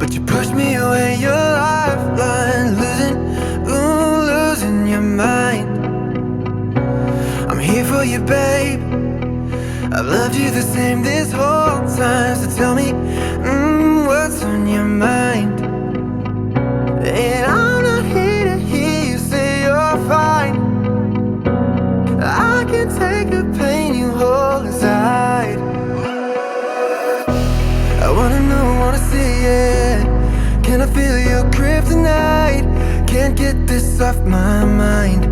but you push me away. Your lifeline, losing your mind. I'm here for you, babe. I've loved you the same this whole time. So tell me, what's on your mind? And I'm not here to hear you say you're fine. I can take the pain you hold inside. I wanna know, wanna see it. Can I feel your kryptonite? Can't get this off my mind.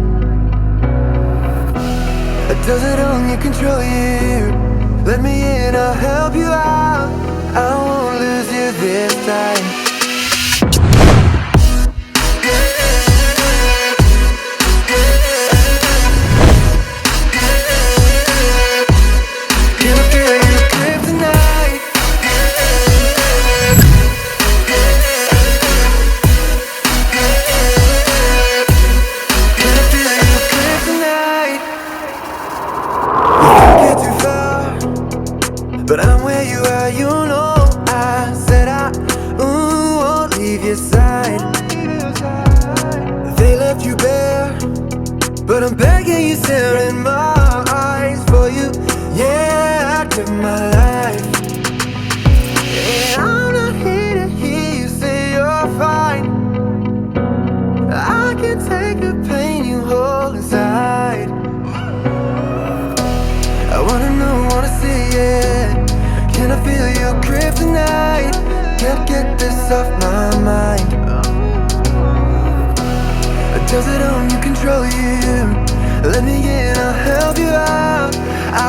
Does it only control you? Let me in, I'll help you out. I won't lose you this time. Can I feel your kryptonite? Can I feel your kryptonite? Get too far, but I'm where you are, you know. I said I won't leave your side. They left you bare, but I'm begging you, staring in my eyes for you. Yeah, I took my life. And I'm not here to hear you say you're fine. I can take the pain you hold inside. I wanna know, wanna see it. Can I feel your kryptonite? Can't get this off my mind. Does it only control you? Let me in, I'll help you out. I